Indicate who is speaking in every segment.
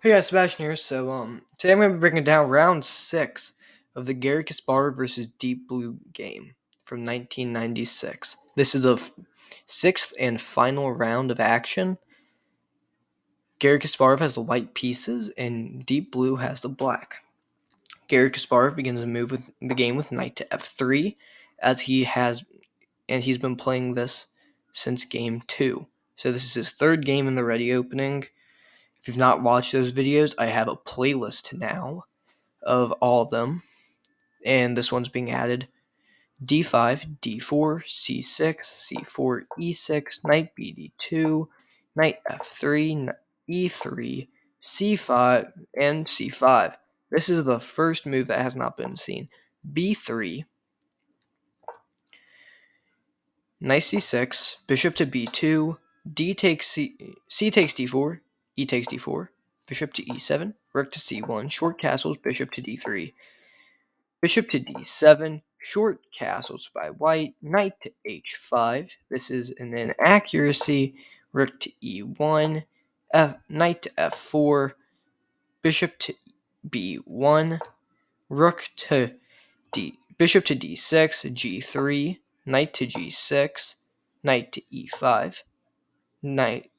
Speaker 1: Hey guys, Sebastian here. Today I'm going to be breaking down round 6 of the Garry Kasparov versus Deep Blue game from 1996. This is the sixth and final round of action. Garry Kasparov has the white pieces and Deep Blue has the black. Garry Kasparov begins to move with the game with knight to f3 as he's been playing this since game 2. So this is his third game in the ready opening. If you've not watched those videos, I have a playlist now of all of them, and this one's being added. D5, D4, C6, C4, E6, knight BD2, knight F3, E3, C5, and C5. This is the first move that has not been seen. B3, knight C6, bishop to B2, D takes C takes D4, E takes D4, bishop to E7, rook to C1, short castles, bishop to D3, bishop to D7, short castles by white, knight to H5. This is an inaccuracy, rook to E1, knight to F4, bishop to B1, rook to bishop to D6, G3, knight to G6, knight to E5,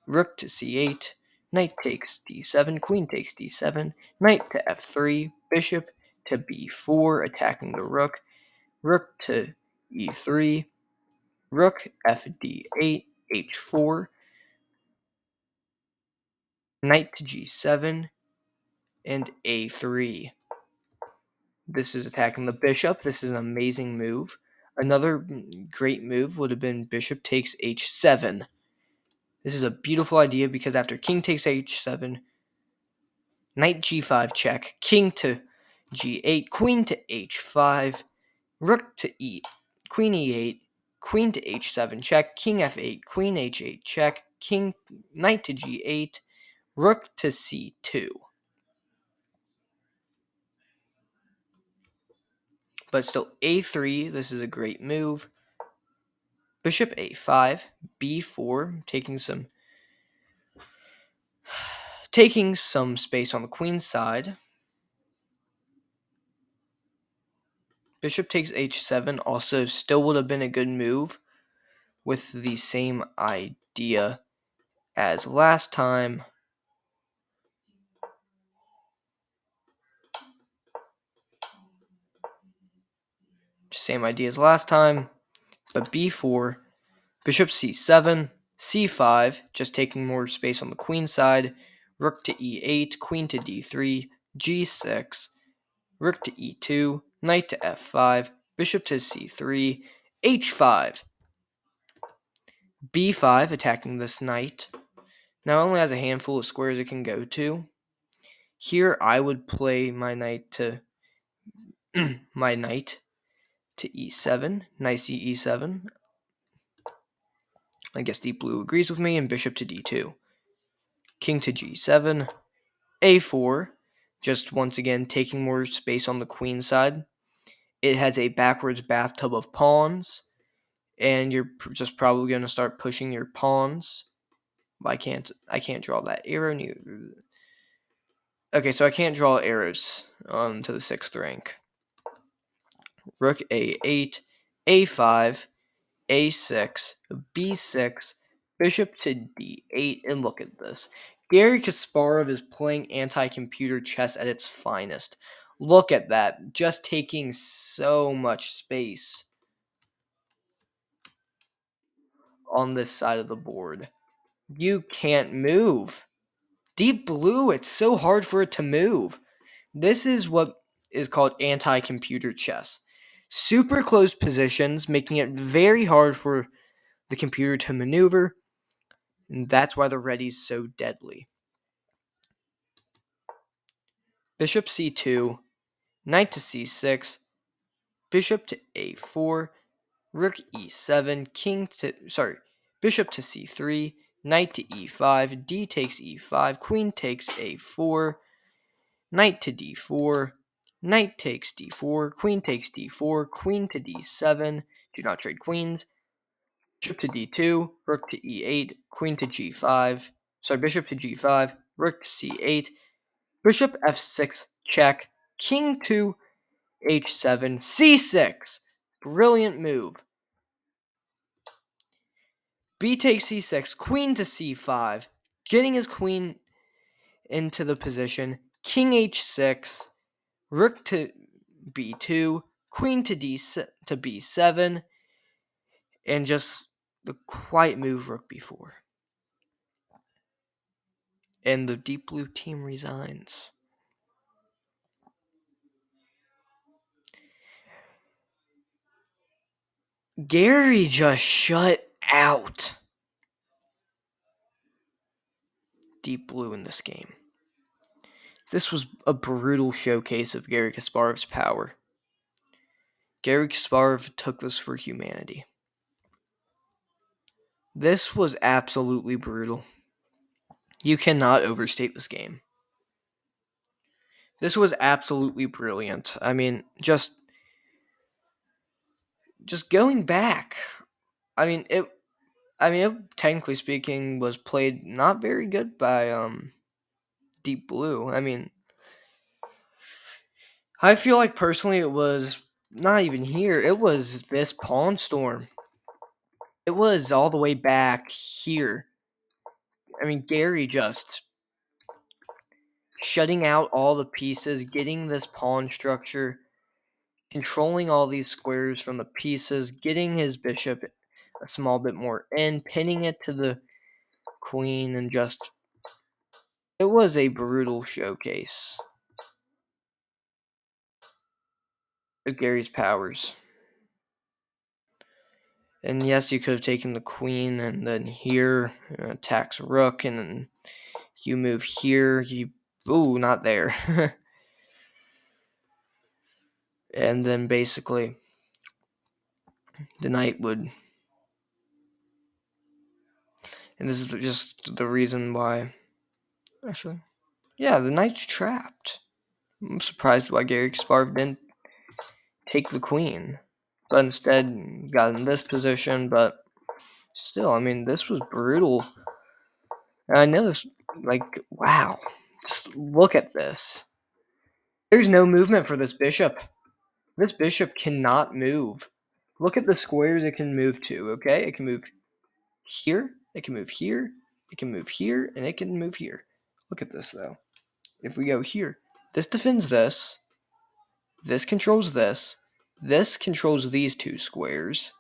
Speaker 1: rook to C8, knight takes D7, queen takes D7, knight to F3, bishop to B4, attacking the rook, rook to E3, rook FD8, H4, knight to G7, and A3. This is attacking the bishop. This is an amazing move. Another great move would have been bishop takes H7. This is a beautiful idea because after king takes H7, knight G5 check, king to G8, queen to H5, rook to E, queen E8, queen to H7 check, king F8, queen H8 check, king knight to G8, rook to C2. But still A3, this is a great move. Bishop A5, B4, taking some space on the queen's side. Bishop takes H7 also still would have been a good move with the same idea as last time. Same idea as last time, but B4, bishop C7, C5, just taking more space on the queen side, rook to E8, queen to D3, G6, rook to E2, knight to F5, bishop to C3, H5, B5, attacking this knight. Now it only has a handful of squares it can go to. Here I would play my knight to E7, knight E7. I guess Deep Blue agrees with me, and bishop to D2. King to G7, A4, just once again taking more space on the queen side. It has a backwards bathtub of pawns, and you're just probably going to start pushing your pawns. I can't draw that arrow. Okay, so I can't draw arrows to the 6th rank. Rook A8, A5, A6, B6, bishop to D8, and look at this. Garry Kasparov is playing anti-computer chess at its finest. Look at that, just taking so much space on this side of the board. You can't move. Deep Blue, it's so hard for it to move. This is what is called anti-computer chess. Super close positions, making it very hard for the computer to maneuver, and that's why the ready's so deadly. Bishop C2, knight to C6, bishop to A4, rook E7, bishop to C3, knight to E5, D takes E5, queen takes A4, knight to D4, knight takes D4, queen takes D4, queen to D7, do not trade queens, bishop to D2, rook to E8, queen to G5, bishop to G5, rook to C8, Bishop f6, check. King to h7, c6. Brilliant move. B takes c6, queen to c5, getting his queen into the position. King h6, rook to b2, queen to b7, and just the quiet move rook b4. And the deep blue team resigns. Garry just shut out deep blue in this game. This was a brutal showcase of Garry Kasparov's power. Garry Kasparov took this for humanity. This was absolutely brutal. You cannot overstate this game. This was absolutely brilliant. I mean, just going back. I mean, it technically speaking was played not very good by Deep Blue. I mean, I feel like personally it was not even here. It was this pawn storm. It was all the way back here. I mean, Garry just shutting out all the pieces, getting this pawn structure, controlling all these squares from the pieces, getting his bishop a small bit more in, pinning it to the queen, and just it was a brutal showcase of Garry's powers. And yes, you could have taken the queen and then here attacks rook, and then you move here. Ooh, not there. And then basically the knight would, and this is just the reason why. Actually, yeah, the knight's trapped. I'm surprised why Garry Kasparov didn't take the queen, but instead got in this position. But still, I mean, this was brutal. And I know this, like, wow. Just look at this. There's no movement for this bishop. This bishop cannot move. Look at the squares it can move to, okay? It can move here, it can move here, it can move here, and it can move here. Look at this, though. If we go here, this defends this controls this controls these two squares.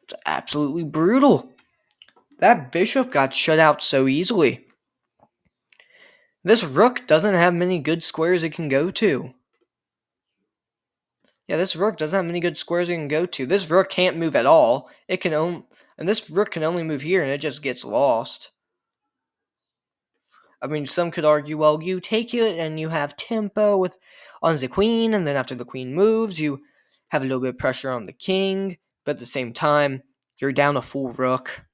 Speaker 1: It's absolutely brutal. That bishop got shut out so easily. This rook doesn't have many good squares it can go to. Yeah, this rook doesn't have many good squares it can go to. This rook can't move at all. And this rook can only move here, and it just gets lost. I mean, some could argue, well, you take it and you have tempo on the queen, and then after the queen moves, you have a little bit of pressure on the king, but at the same time, you're down a full rook.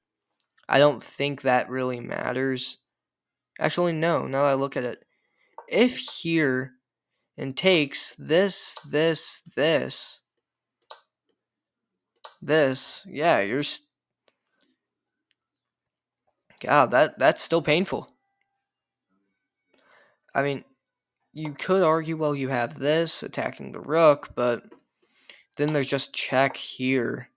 Speaker 1: I don't think that really matters. Actually, no, now that I look at it. If here and takes this, yeah, God, that's still painful. I mean, you could argue, well, you have this attacking the rook, but then there's just check here.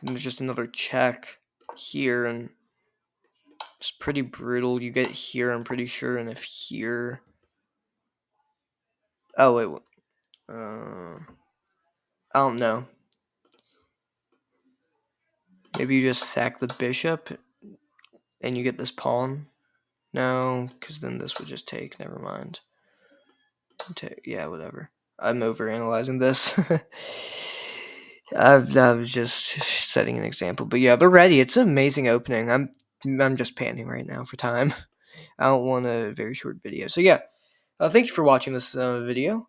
Speaker 1: And there's just another check here, and it's pretty brutal. You get here, I'm pretty sure, and if here... Oh, wait. I don't know. Maybe you just sack the bishop, and you get this pawn? No, because then this would just take. Never mind. Yeah, whatever. I'm overanalyzing this. I was just setting an example, but yeah, they're ready. It's an amazing opening. I'm just panning right now for time. I don't want a very short video. So yeah, thank you for watching this video.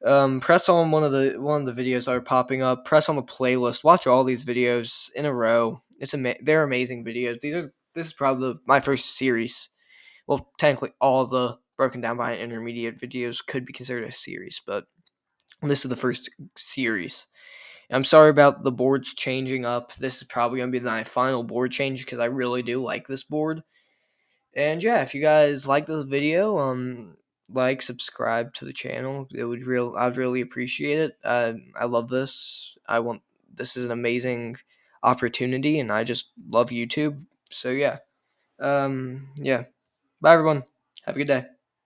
Speaker 1: Press on one of the videos that are popping up. Press on the playlist. Watch all these videos in a row. They're amazing videos. This is probably my first series. Well, technically all the broken down by intermediate videos could be considered a series, but this is the first series. I'm sorry about the boards changing up. This is probably going to be my final board change because I really do like this board. And yeah, if you guys like this video, like, subscribe to the channel. I'd really appreciate it. I love this. This is an amazing opportunity, and I just love YouTube. So yeah, yeah. Bye everyone. Have a good day.